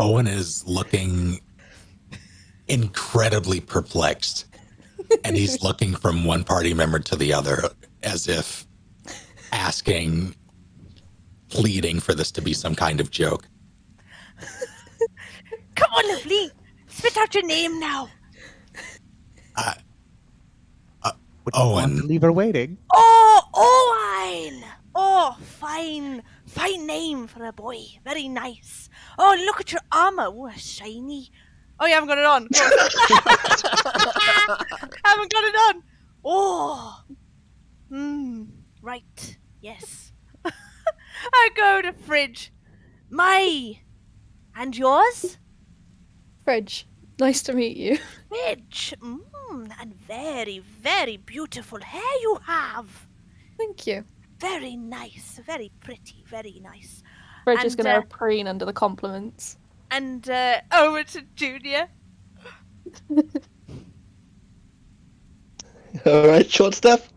Owen is looking incredibly perplexed, and he's looking from one party member to the other as if asking, pleading for this to be some kind of joke. Come on, lovely. Spit out your name now. Would you want Owen. to leave her waiting? Oh, Owen. Oh, fine. Fine name for a boy. Very nice. Oh, look at your armor. Oh, shiny. Oh, you haven't got it on. Haven't got it on. Oh. Right. Yes. I go to fridge. My. And yours? Fridge, nice to meet you. Fridge. And very, very beautiful hair you have. Thank you. Very nice. Very pretty. Very nice. Fridge is And, going to preen under the compliments. And over to Junior. All right, short stuff.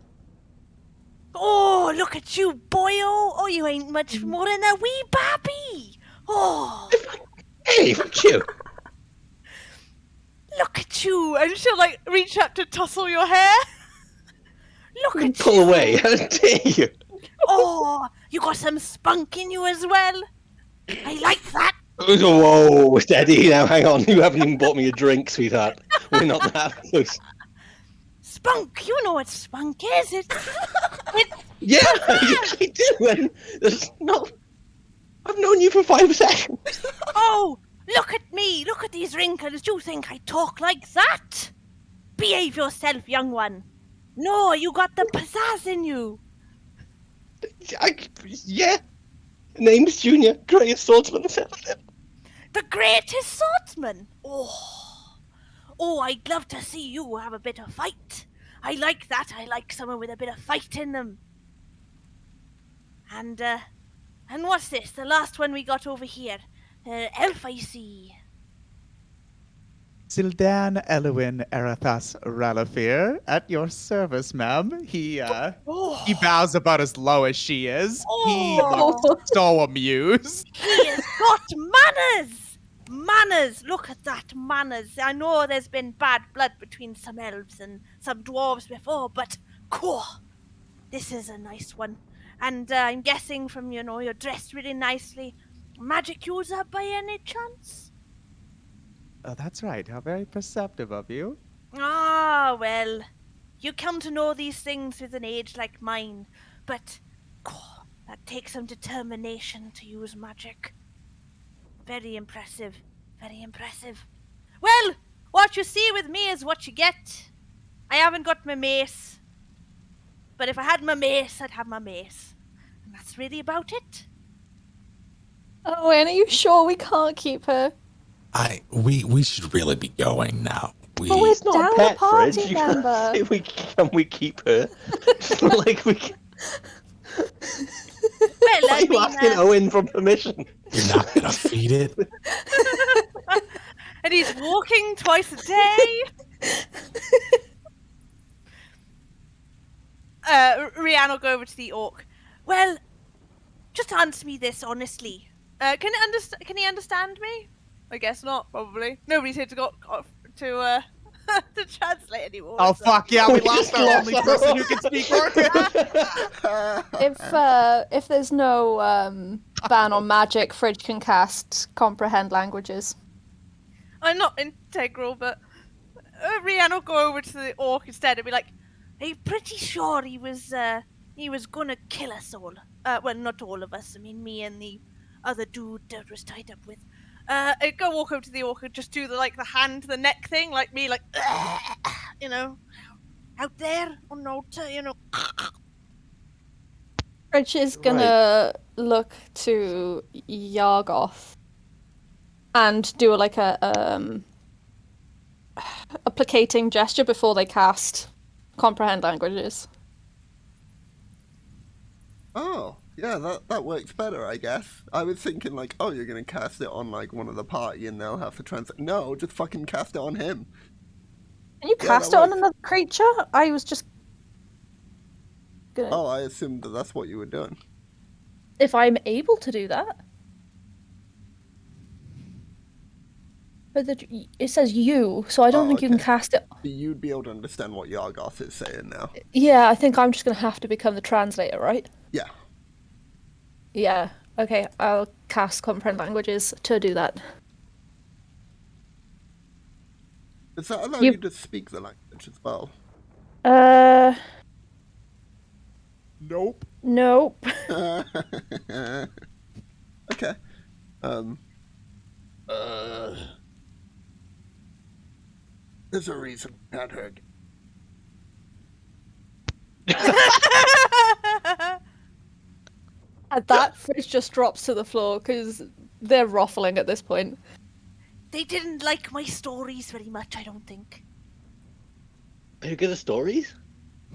Oh, look at you, boyo. Oh, you ain't much more than a wee babby. Oh, Hey, fuck you. look at you. And she'll, like, reach up to tussle your hair. Look at Pull you. away. How dare you? Oh, you got some spunk in you as well. I like that. Whoa, steady. Now, hang on. You haven't even bought me a drink, sweetheart. We're not that close. Spunk. You know what spunk is. Yeah, I do. And there's no... I've known you for 5 seconds. Oh, look at me. Look at these wrinkles. Do you think I talk like that? Behave yourself, young one. No, you got the pizzazz in you. Yeah. Name's Junior, greatest swordsman I've ever lived. The greatest swordsman. Oh, I'd love to see you have a bit of fight. I like that. I like someone with a bit of fight in them. And what's this? The last one we got over here. Elf, I see. Zildan Elwin Erathas Ralafir, at your service, ma'am. He bows about as low as she is. He looks so amused. He has got manners! Manners! Look at that, manners. I know there's been bad blood between some elves and some dwarves before, but cool. This is a nice one. And I'm guessing from, you're dressed really nicely. Magic user by any chance? Oh, that's right. How very perceptive of you. Ah, well, you come to know these things with an age like mine, but that takes some determination to use magic. Very impressive, very impressive. Well, what you see with me is what you get. I haven't got my mace, but if I had my mace, I'd have my mace. And that's really about it. Oh, and are you sure we can't keep her? We should really be going now. Oh, it's not Down a the pet party fridge. You member. can't say can we keep her? Like we can... Well, Why are you asking Owen for permission? You're not gonna feed it? And he's walking twice a day. Rianne will go over to the orc. Well, just answer me this honestly. Can he understand me? I guess not. Probably nobody's here to to translate anymore. Oh, so. fuck yeah, we lost our only person who can speak orc. If there's no ban on magic, Fridge can cast comprehend languages. I'm not integral, but Rianne will go over to the orc instead and be like, "Are you pretty sure he was gonna kill us all? Well, not all of us. I mean, me and the other dude that was tied up with. Go walk over to the orc and just do the hand to the neck thing, like me, like out there on the altar, Fridge is gonna look to Yargoth and do a placating gesture before they cast comprehend languages. Oh, yeah, that works better, I guess. I was thinking you're gonna cast it on one of the party and they'll have to translate. No, just fucking cast it on him. Can you cast it on another creature? I was just gonna... Oh, I assumed that's what you were doing. If I'm able to do that. But it says you, so I don't think you can okay. cast it. You'd be able to understand what Yargoth is saying now. Yeah, I think I'm just gonna have to become the translator, right? Yeah. Yeah. Okay, I'll cast comprehend languages to do that. Does that allow You- you to speak the language as well? Nope. Nope. Okay. There's a reason we can't hurt. And that fridge just drops to the floor because they're ruffling at this point. They didn't like my stories very much, I don't think. Are you good at stories?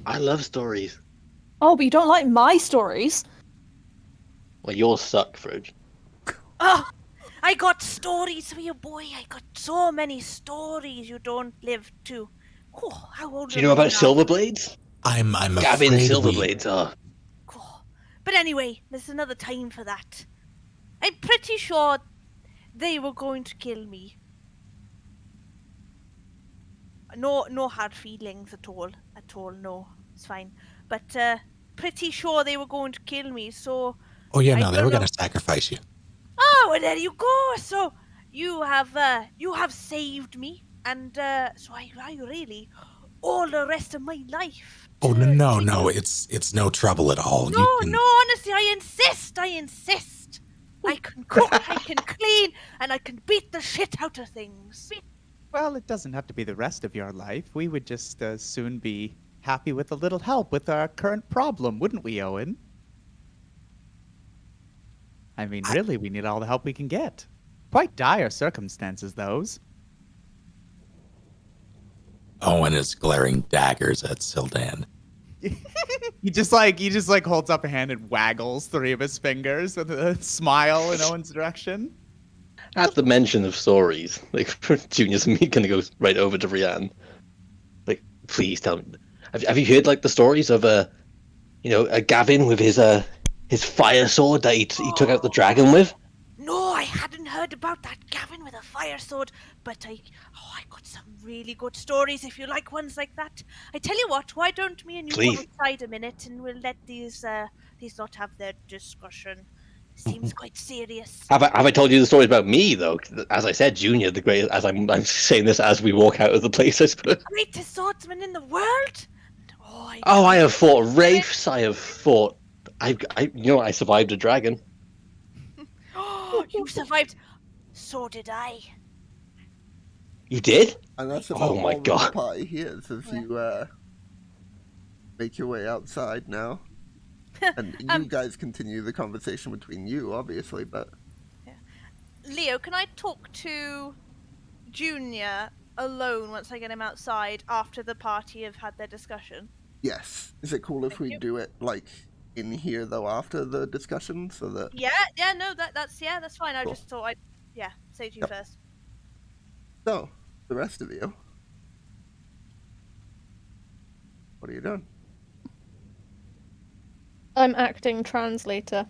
I love stories. Oh, but you don't like my stories? Well, yours suck, Fridge. Oh, I got stories for you, boy. I got so many stories you don't live to. Oh, how old Do you know about Silverblades? I'm Gavin afraid Silverblades. Oh, Oh. But anyway, there's another time for that. I'm pretty sure they were going to kill me. No hard feelings at all. No, it's fine. But pretty sure they were going to kill me. So Oh yeah, I no, they don't were know. going to sacrifice you. Oh, well, there you go. So you have saved me, and so I really all the rest of my life. Oh to no, it's no trouble at all. You can. No, honestly, I insist. I can cook, I can clean, and I can beat the shit out of things. Well, it doesn't have to be the rest of your life. We would just soon be happy with a little help with our current problem, wouldn't we, Owen? I mean, really, we need all the help we can get. Quite dire circumstances, those. Owen is glaring daggers at Sildan. He just like holds up a hand and waggles three of his fingers with a smile in Owen's direction. at the mention of stories, like Junior's me gonna go right over to Rianne. Like, please tell me. Have you heard like the stories of a Gavin with his fire sword that he took out the dragon with? No, I hadn't heard about that Gavin with a fire sword, but I got some really good stories if you like ones like that. I tell you what, why don't me and you Please. go outside a minute and we'll let these lot have their discussion. Seems quite serious. Have I told you the stories about me though? As I said, Junior, the greatest. As I'm saying this as we walk out of the place, I suppose. Greatest swordsman in the world? I have fought wraiths. I have fought. I survived a dragon. Oh, you survived. So did I. You did? And that's about Oh my all that God. the party hears as you make your way outside now. And you guys continue the conversation between you, obviously, but... Leo, can I talk to Junior alone once I get him outside after the party have had their discussion? Yes. Is it cool if we do it, like, in here, though, after the discussion, so that... Yeah, no, that's fine. I Cool. just thought I'd, say to you first. So, the rest of you... What are you doing? I'm acting translator.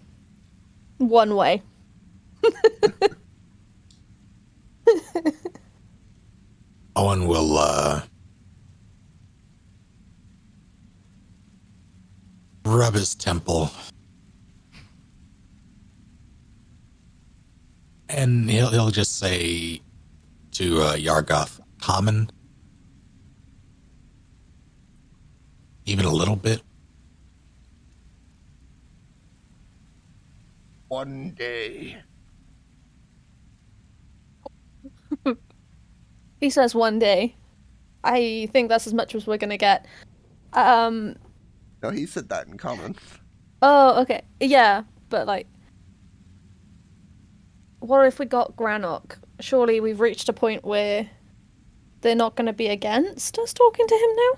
One way. Owen will rub his temple. And he'll just say to Yargoth, common? Even a little bit? One day. He says one day. I think that's as much as we're gonna get. No, he said that in common. Oh, okay. Yeah, but like... What if we got Granok? Surely we've reached a point where they're not gonna be against us talking to him now?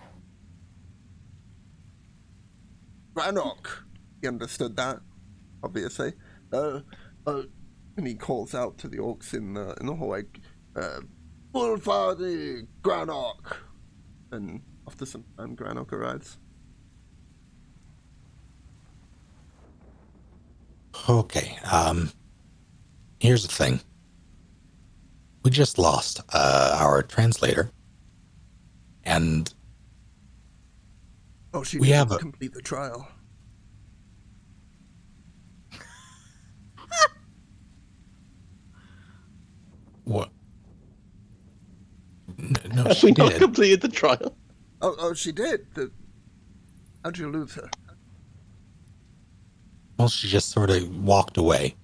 Rannoch! He understood that, obviously. And he calls out to the orcs in the hallway, Bullfardy, Grannoch! And after some time, Grannoch arrives. Okay, here's the thing. We just lost our translator, and Oh, she we didn't have a complete the trial. what? No, Have she we not did. completed the trial? Oh, she did. How'd you lose her? Well, she just sort of walked away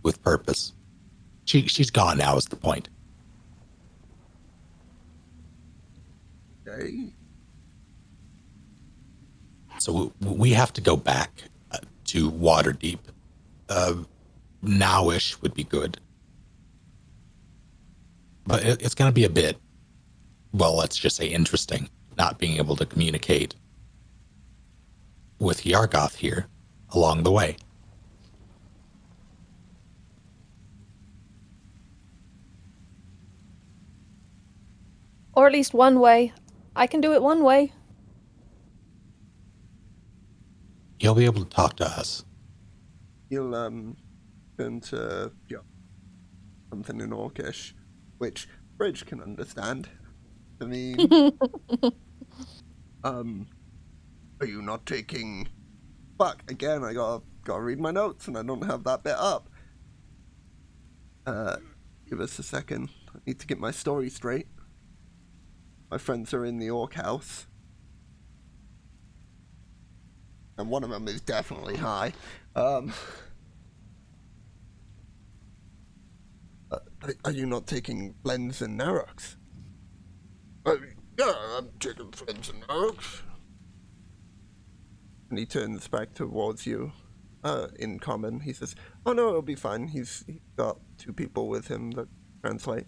with purpose. She's gone now. Is the point? Okay. So we have to go back to Waterdeep. Nowish would be good, but it's going to be a bit. Well, let's just say interesting, not being able to communicate with Yargoth here along the way. Or at least one way. I can do it one way. You'll be able to talk to us. He'll turn to something in Orcish, which Bridge can understand. I mean, are you not taking? Fuck again! I gotta read my notes, and I don't have that bit up. Give us a second. I need to get my story straight. My friends are in the Orc house, and one of them is definitely high. Are you not taking Flens and Narox? Yeah, I'm taking Flens and Narox. And he turns back towards you. In common, he says, "Oh no, it'll be fine. He's got 2 people with him that translate."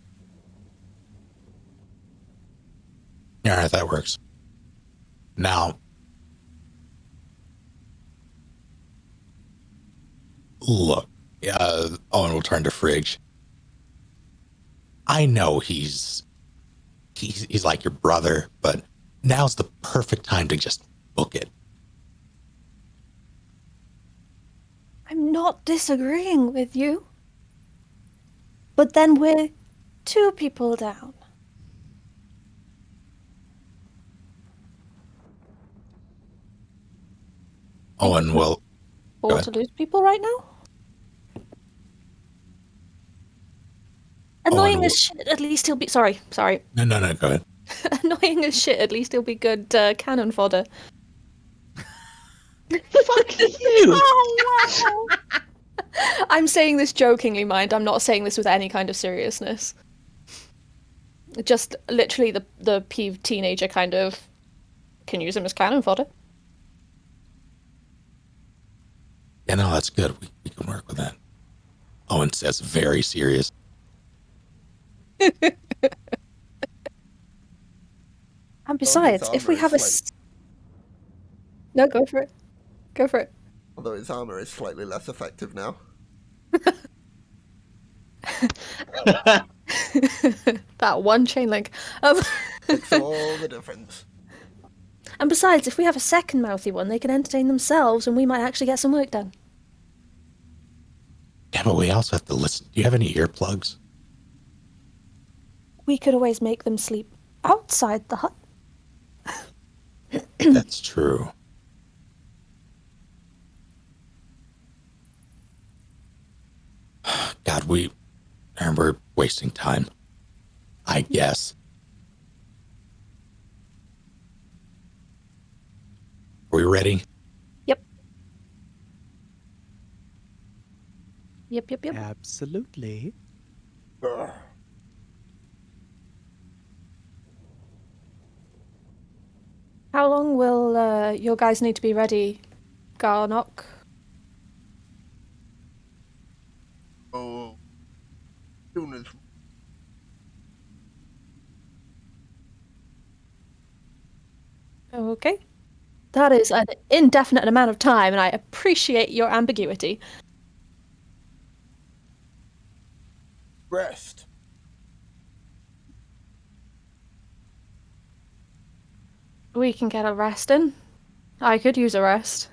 All right, that works. Now, look, Owen will turn to Frigg. I know he's like your brother, but now's the perfect time to just book it. I'm not disagreeing with you. But then we're 2 people down. Owen will. Go Or ahead. to lose people right now? Annoying as shit, at least he'll be... Sorry. No, go ahead. Annoying as shit, at least he'll be good cannon fodder. Fuck you! Oh wow! I'm saying this jokingly, mind. I'm not saying this with any kind of seriousness. Just literally the peeved teenager kind of can use him as cannon fodder. Yeah, no, that's good. We can work with that. Owen says very serious. And besides, if we have a... No, go for it. Go for it. Although his armor is slightly less effective now. That one chain link. Makes all the difference. And besides, if we have a second mouthy one, they can entertain themselves and we might actually get some work done. Yeah, but we also have to listen. Do you have any earplugs? We could always make them sleep outside the hut. That's true. God, we're wasting time. I guess. Are we ready? Yep. Yep. Absolutely. Ugh. How long will your guys need to be ready, Garnock? Oh, soon as Okay. That is an indefinite amount of time, and I appreciate your ambiguity. rest. We can get a rest in. I could use a rest.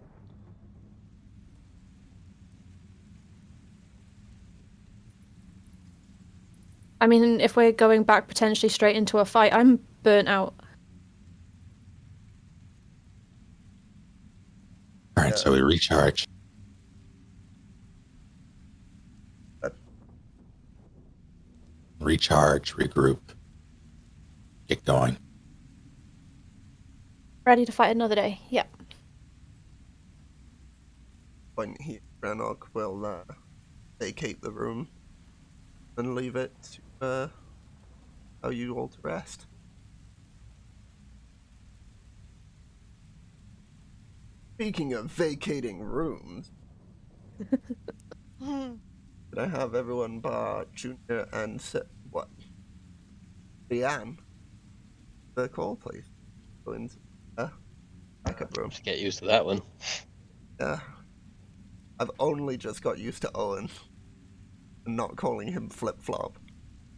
I mean, if we're going back potentially straight into a fight, I'm burnt out. All right, so we recharge. Recharge, regroup, get going. Ready to fight another day. Yeah. Point here, Ranok will vacate the room and leave it to allow you all to rest. Speaking of vacating rooms, can I have everyone bar Junior and Leanne? The call, please. Go into backup room. Just get used to that one. Yeah. I've only just got used to Owen and not calling him Flip Flop.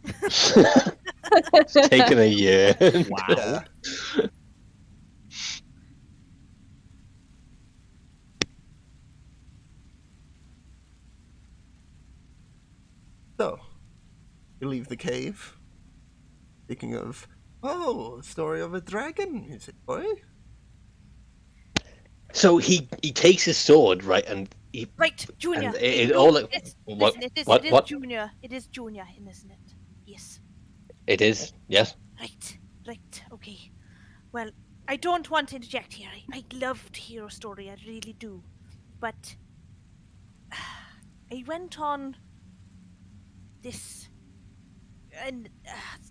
It's taken a year. Wow. Yeah. So, you leave the cave. Speaking of, story of a dragon, is it, boy? So he takes his sword, right, and he Right, Junior. and it all like what Listen, it is what Junior. It is Junior, isn't it? Yes. it is, yes. Right, okay. Well, I don't want to interject here. I love to hear a story, I really do. But I went on this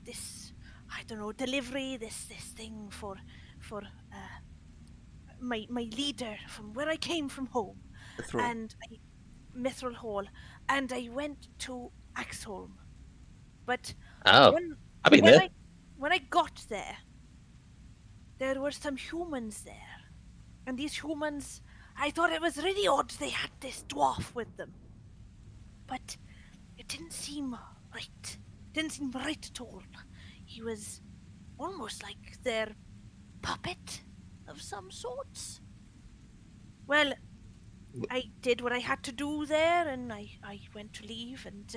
this I don't know delivery this thing for my leader from where I came from home, and Mithril Hall, and I went to Axholm. But Oh, when I've been when there. I got there, there were some humans there, and these humans, I thought it was really odd they had this dwarf with them, but it didn't seem right. It didn't seem right at all. He was almost like their puppet of some sorts. Well, I did what I had to do there, and I went to leave, and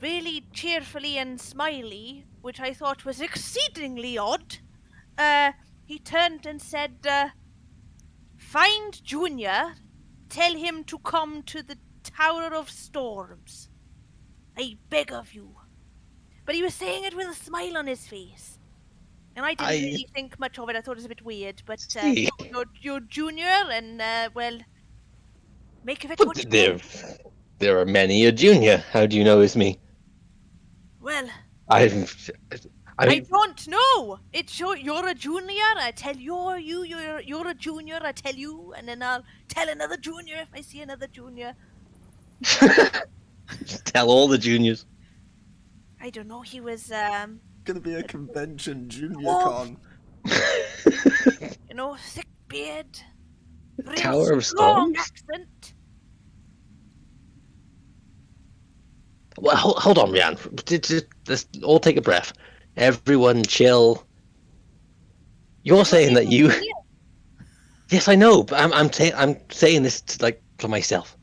really cheerfully and smiley, which I thought was exceedingly odd, he turned and said, "Find Junior, tell him to come to the Tower of Storms. I beg of you." But he was saying it with a smile on his face. And I didn't really think much of it. I thought it was a bit weird. But See. you're Junior, and, well, make of it But what you will. there are many a junior. How do you know it's me? Well, I I don't know. It's you're a junior. I tell you're a junior. I tell you, and then I'll tell another junior if I see another junior. just tell all the juniors. I don't know. He was Gonna be a convention, Junior Oh. Con. thick beard, real Tower of strong Storms? accent. Well, hold on, Rian. Let's all take a breath. Everyone, chill. You're saying that you? Yes, I know, but I'm saying this for myself.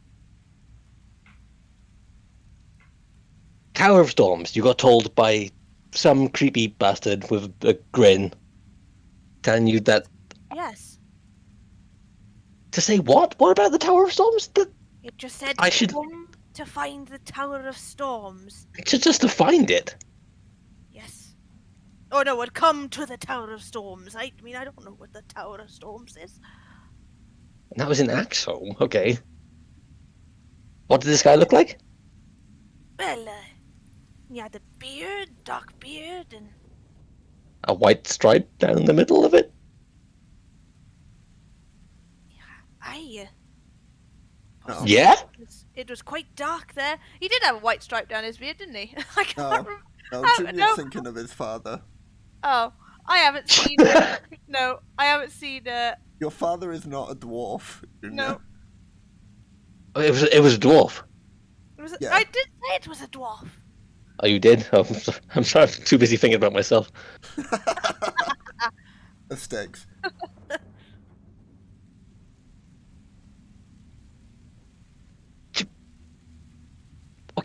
Tower of Storms. You got told by some creepy bastard with a grin, telling you that Yes. to say what? What about the Tower of Storms? It just said I should come to find the Tower of Storms. just to find it. Yes. Oh no, well, come to the Tower of Storms. I mean, I don't know what the Tower of Storms is. And that was in Axholm. Okay. What did this guy look like? Well, he had a beard, dark beard, and A white stripe down the middle of it. Yeah. It was quite dark there. He did have a white stripe down his beard, didn't he? I can't No, remember. no, Junior's no. thinking of his father. Oh, I haven't seen. No, I haven't seen. Your father is not a dwarf, Junior. No. It was a dwarf. Yeah. I did say it was a dwarf. Oh, you did? Oh, I'm sorry. I'm too busy thinking about myself. Mistakes.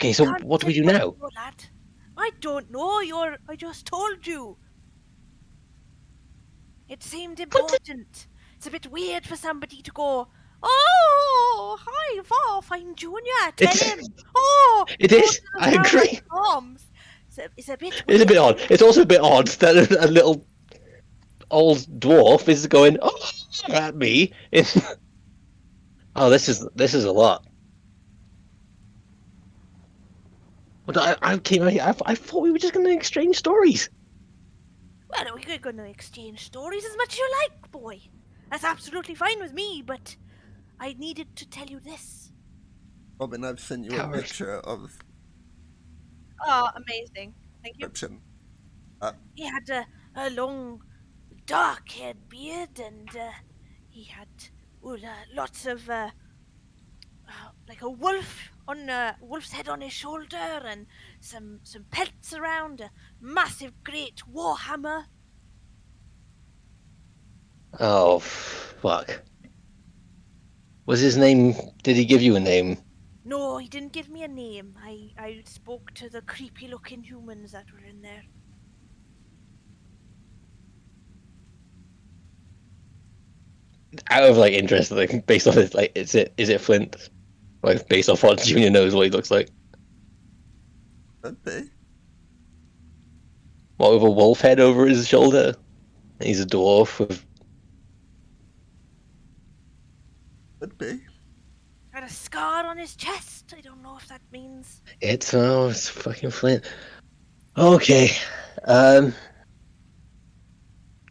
Okay, so Can't what do tell we do you what now? to do, lad. I don't know. I just told you. It seemed What the? important. It's a bit weird for somebody to go, "Oh, hi, Va, find Junior. Tell It's him. Oh, it go is. to the I Tower of agree. Storms." It's a bit It's a weird. bit odd. It's also a bit odd that a little old dwarf is going at me. Oh, this is a lot. But I came out here. I thought we were just going to exchange stories. Well, we're going to exchange stories as much as you like, boy. That's absolutely fine with me, but I needed to tell you this. Robin, I've sent you a Tower of- picture of Oh, amazing. Thank you. description. He had a long, dark-haired beard, and he had lots of like a wolf's head on his shoulder, and some pelts around, a massive, great war hammer. Oh, fuck. Was his name? Did he give you a name? No, he didn't give me a name. I spoke to the creepy-looking humans that were in there. Out of like interest, like based on it, like is it Flint? Like based off what Junior knows what he looks like. Could be. What, with a wolf head over his shoulder? He's a dwarf with. Could be. Had a scar on his chest. I don't know if that means. It's fucking Flint. Okay. All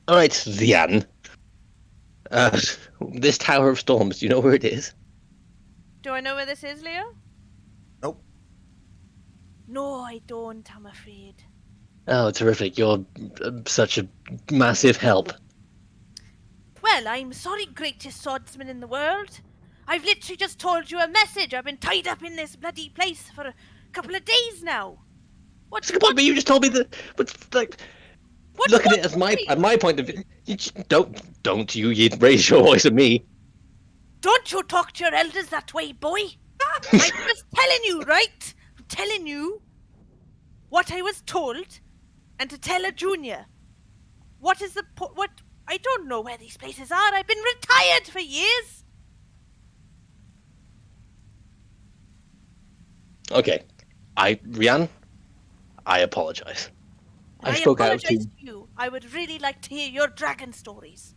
right, Zian. This Tower of Storms. Do you know where it is? Do I know where this is, Leo? Nope. No, I don't. I'm afraid. Oh, terrific! You're such a massive help. Well, I'm sorry, greatest swordsman in the world. I've literally just told you a message. I've been tied up in this bloody place for a couple of days now. What? Come on, but you just told me that. But like, What? look at what it as worry? my point of view. You just don't you raise your voice at me. Don't you talk to your elders that way, boy. I'm just telling you, right? I'm telling you what I was told, and to tell a junior. What is the what? I don't know where these places are. I've been retired for years. Okay, Rian, I apologize. And I spoke out apologize to. to you. I would really like to hear your dragon stories.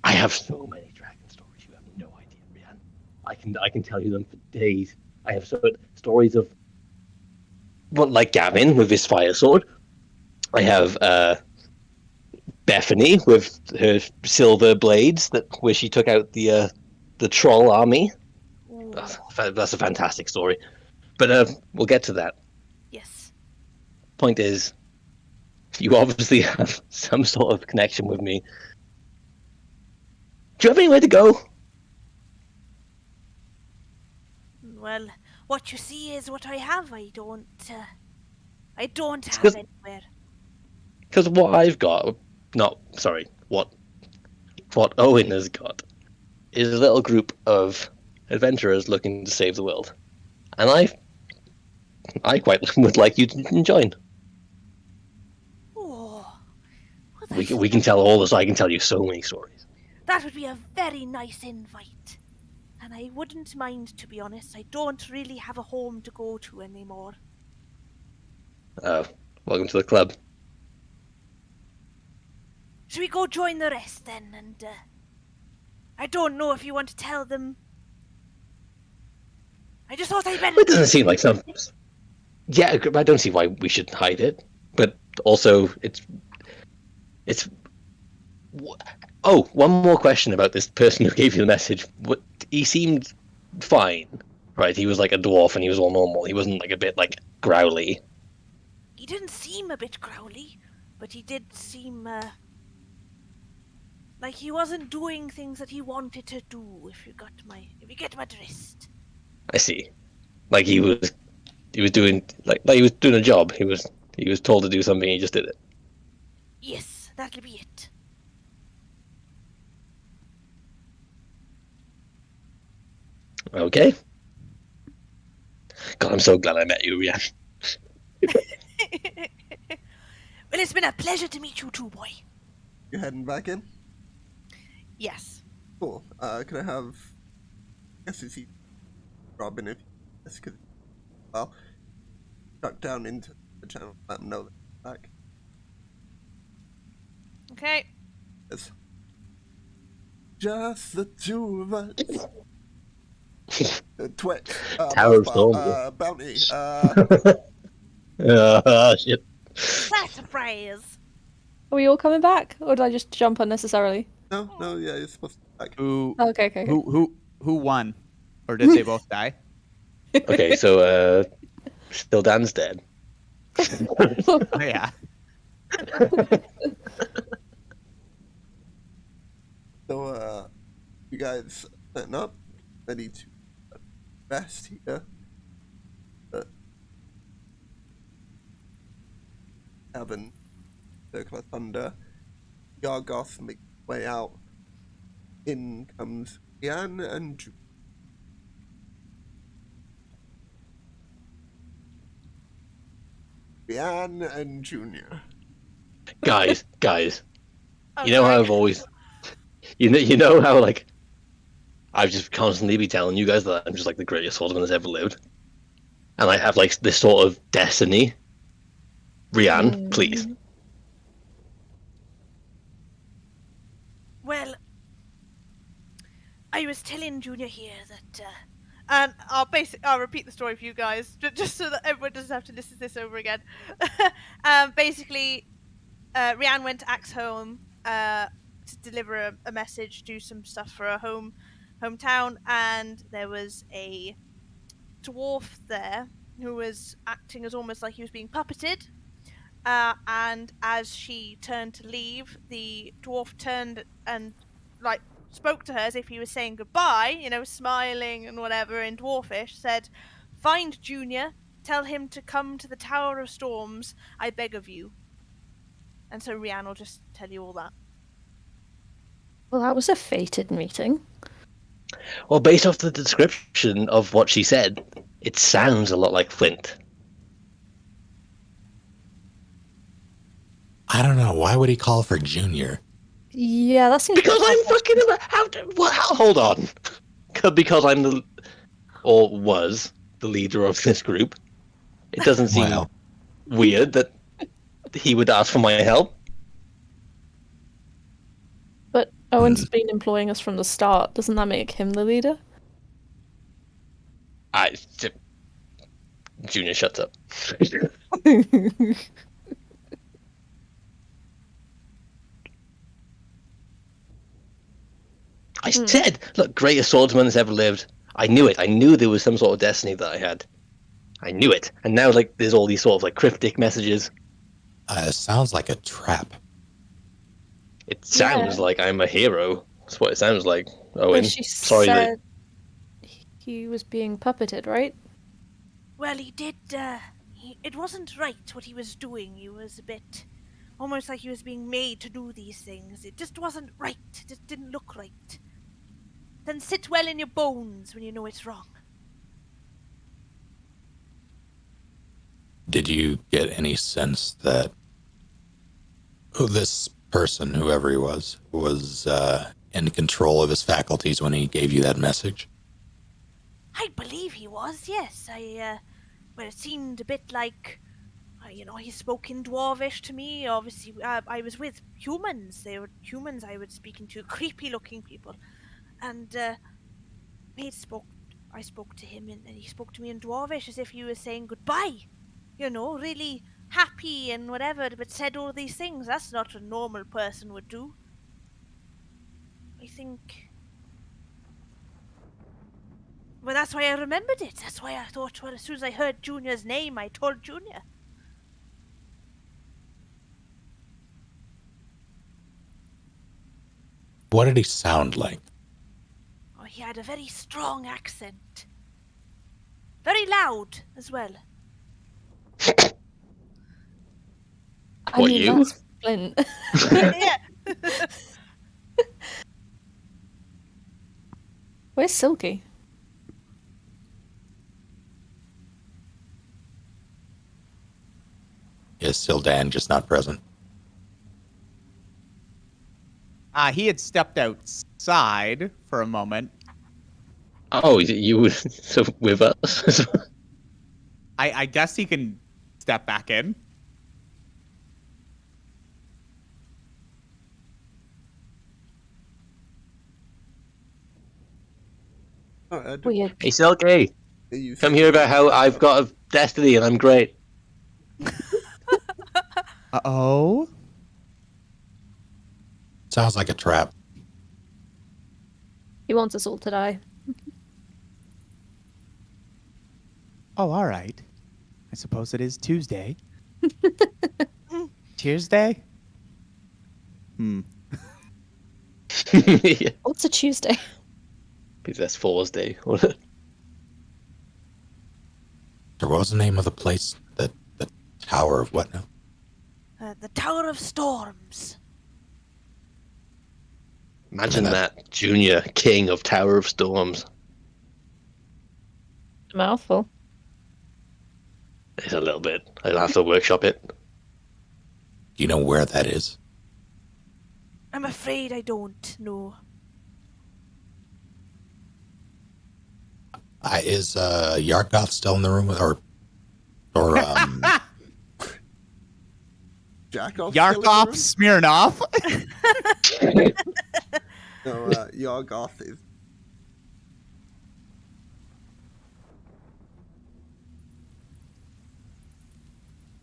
I have so many dragon stories. You have no idea, Rian. I can tell you them for days. I have stories of. Well, like Gavin with his fire sword. I have Bethany with her silver blades where she took out the troll army. Ooh, That's a fantastic story. But we'll get to that. yes. Point is, you obviously have some sort of connection with me. Do you have anywhere to go? Well, what you see is what I have. I don't have Because anywhere. what I've got, no, sorry, what Owen has got is a little group of adventurers looking to save the world, and I quite would like you to join. Oh, well, We can tell all this. I can tell you so many stories. that would be a very nice invite. And I wouldn't mind, to be honest. I don't really have a home to go to anymore. Welcome to the club. Should we go join the rest then? And I don't know if you want to tell them. I just thought I'd better. It doesn't seem like some. Yeah, I don't see why we should hide it. But also, it's. Oh, one more question about this person who gave you the message. He seemed fine, right? He was like a dwarf, and he was all normal. He wasn't like a bit like growly. He didn't seem a bit growly, but he did seem like he wasn't doing things that he wanted to do. If you get my drift. I see. Like he was doing like he was doing a job. He was told to do something. He just did it. Yes, that'll be it. Okay. God, I'm so glad I met you, Rian. Well, it's been a pleasure to meet you too, boy. You heading back in? Yes. Cool. Can I have? I guess it's Robin if yes, because well, duck down into the channel. Let them know that you're back. Okay. It's just the two of us. Twitch. Tower of Mouthpart. Storm. Bounty. Shit. Surprise. Are we all coming back, or did I just jump unnecessarily? No, yeah, you're supposed to be back. Who Okay. who won? Or did they both die? Okay, so still Dan's dead. Oh yeah. So, you guys setting up, ready to rest here. Heaven, Circle of Thunder, Yargoth make way out. In comes Ian and Rian and Junior. Guys, Oh, you know sorry. how I've always, you know how like, I've just constantly be telling you guys that I'm just like the greatest swordsman that's ever lived, and I have like this sort of destiny. Rian, please. Well, I was telling Junior here that, and I'll repeat the story for you guys, just so that everyone doesn't have to listen to this over again. Basically, Rianne went to Axe home to deliver a message, do some stuff for her hometown, and there was a dwarf there who was acting as almost like he was being puppeted. And as she turned to leave, the dwarf turned and like spoke to her as if he was saying goodbye, smiling and whatever in dwarfish, said, "Find Junior, tell him to come to the Tower of Storms, I beg of you." And so Rianne will just tell you all that. Well, that was a fated meeting. Well, based off the description of what she said, it sounds a lot like Flint. I don't know. Why would he call for Junior? Yeah, that seems Because I'm fucking. Hold on. Because I'm or was the leader of this group. It doesn't seem Well, weird that he would ask for my help. But Owen's been employing us from the start. Doesn't that make him the leader? Junior, shuts up. I said, look, greatest swordsman that's ever lived. I knew it. I knew there was some sort of destiny that I had. I knew it. And now, like, there's all these sort of like cryptic messages. sounds like a trap. It sounds like I'm a hero. That's what it sounds like. Owen, But she sorry said he was being puppeted, right? Well, he did, it wasn't right what he was doing. He was a bit, almost like he was being made to do these things. It just wasn't right. It just didn't look right. Then sit well in your bones when you know it's wrong. Did you get any sense that this person, whoever he was in control of his faculties when he gave you that message? I believe he was, yes. Well, it seemed a bit like, he spoke in Dwarvish to me. Obviously, I was with humans. They were humans I was speaking to, creepy-looking people. And, I spoke to him, and he spoke to me in Dwarvish as if he was saying goodbye. Really happy and whatever, but said all these things. That's not what a normal person would do. I think... Well, that's why I remembered it. That's why I thought, well, as soon as I heard Junior's name, I told Junior. What did he sound like? Oh, he had a very strong accent. Very loud as well. I What, mean, you? that's Flint. Yeah. Where's Silky? Is Sildan just not present? He had stepped outside for a moment. Oh, you would so with us? I guess he can step back in. Weird. Hey, Silky, You come said hear you about how were- I've got a destiny and I'm great. Uh-oh. Sounds like a trap. He wants us all to die. Oh, all right. I suppose it is Tuesday. Tuesday? Yeah, What's a Tuesday? because that's Fool's Day. What was the name of the place? The Tower of what now? The Tower of Storms. Imagine I mean, that, Junior King of Tower of Storms. Mouthful. It's a little bit. I'll have to workshop it. Do you know where that is? I'm afraid I don't know. Is Yargoth still in the room with, or Jack-off Yarkov Smirnov. No, Yargoth is.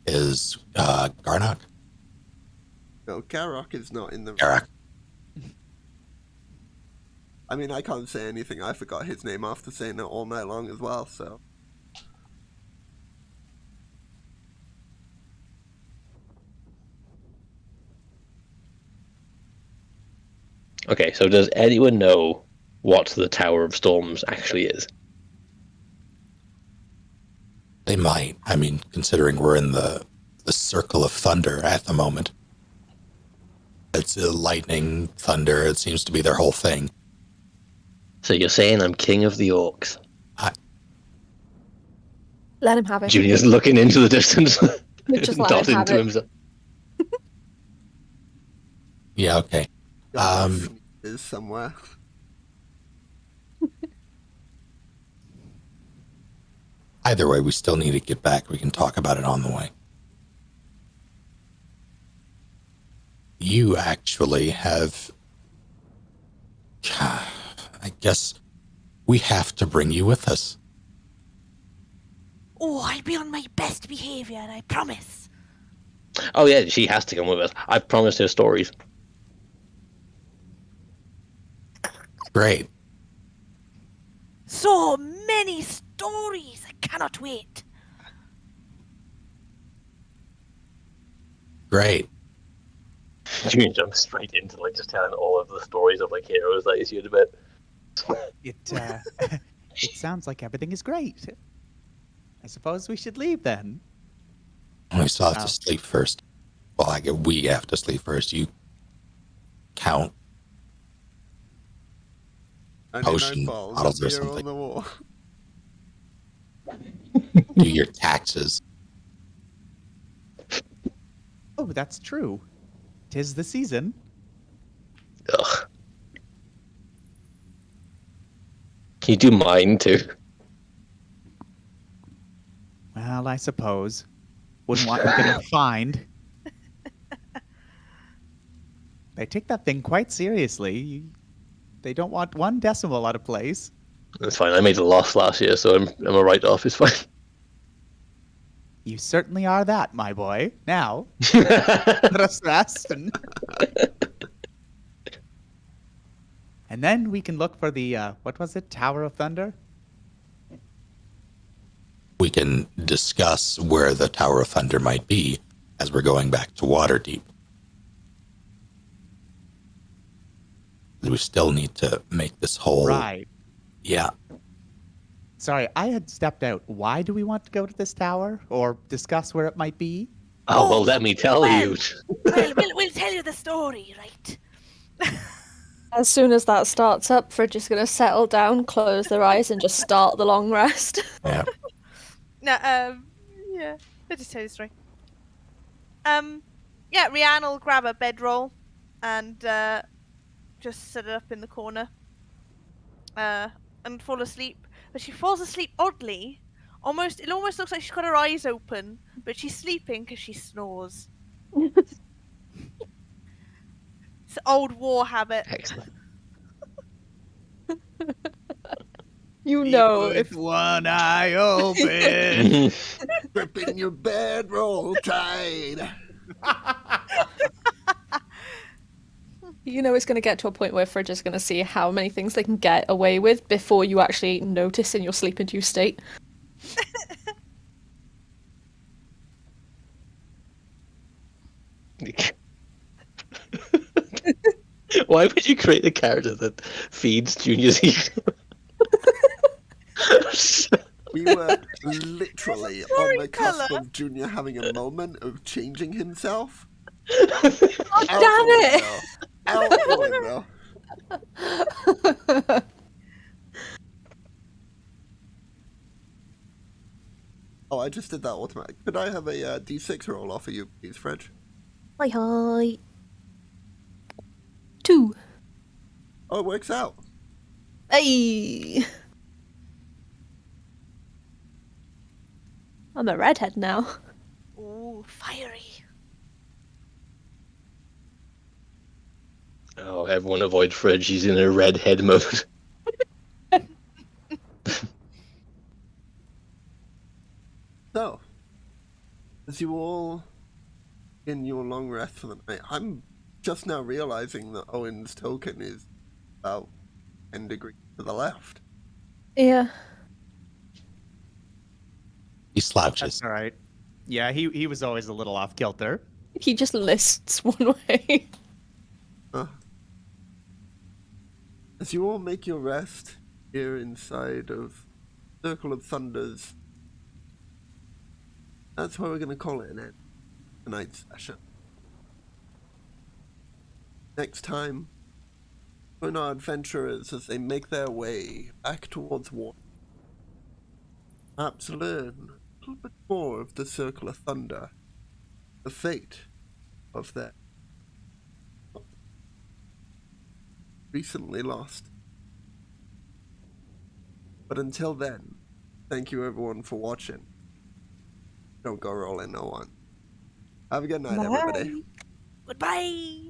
is Garnock? No, Garrock is not in the room. Garak. I mean, I can't say anything. I forgot his name after saying it all night long as well, so. Okay, so does anyone know what the Tower of Storms actually is? They might. I mean, considering we're in the circle of thunder at the moment. It's lightning, thunder. It seems to be their whole thing. So you're saying I'm king of the orcs? Let him have it. Junior's looking into the distance, Just let him nodding have to it. himself. Yeah, okay. Yargoth is somewhere. Either way, we still need to get back. We can talk about it on the way. You actually have... I guess we have to bring you with us. Oh, I'll be on my best behavior, I promise. Oh yeah, she has to come with us. I've promised her stories. Great. So many stories. I cannot wait. Great. Junior jumps straight into like just telling all of the stories of like heroes that he's heard about. It it sounds like everything is great. I suppose we should leave then. We still have Oh. to sleep first. Well, I guess we have to sleep first. You count Potion bottles or beer on something. the wall. do your taxes. Oh, that's true. 'Tis the season. Ugh. Can you do mine too? Well, I suppose. Wouldn't want you getting fined. They take that thing quite seriously. They don't want one decimal out of place. That's fine. I made a loss last year, so I'm a write-off. It's fine. You certainly are that, my boy. Now, let us rest and then we can look for the, what was it, Tower of Thunder? We can discuss where the Tower of Thunder might be as we're going back to Waterdeep. We still need to make this whole... Right. Yeah. Sorry, I had stepped out. Why do we want to go to this tower? Or discuss where it might be? Oh, well, let me tell well. you. We'll tell you the story, right? As soon as that starts up, Fridge is going to settle down, close their eyes, and just start the long rest. Yeah. No, yeah. I'll just tell you the story. Yeah, Rianne will grab a bedroll and just set it up in the corner. And fall asleep. But she falls asleep oddly. It almost looks like she's got her eyes open, but she's sleeping because she snores. It's an old war habit. Excellent. You Sleep know, with if one eye open. Gripping your bedroll tight. you know it's going to get to a point where Fridge is going to see how many things they can get away with before you actually notice in your sleep-induced state. Why would you create a character that feeds Junior's ego? We were literally on the cusp Storyteller. of Junior having a moment of changing himself. Oh, Out damn the it! window. Out the window. Oh, I just did that automatic. Could I have a D6 roll off of you, please, Fridge? Hi. 2. Oh, it works out. Hey. I'm a redhead now. Ooh, fiery. Oh, everyone avoid Fridge. He's in a redhead mode. So, as you all in your long rest for the night, I'm just now realizing that Owen's token is about 10 degrees to the left. Yeah. He slouches. That's all right. Yeah, he was always a little off kilter. He just lists one way. As you all make your rest here inside of Circle of Thunders, that's where we're going to call it an end. Tonight's session. Next time, join our adventurers as they make their way back towards water. Perhaps learn a little bit more of the Circle of Thunder, the fate of their recently lost. But until then, thank you everyone for watching. Don't go rolling no one. Have a good night, everybody. Goodbye.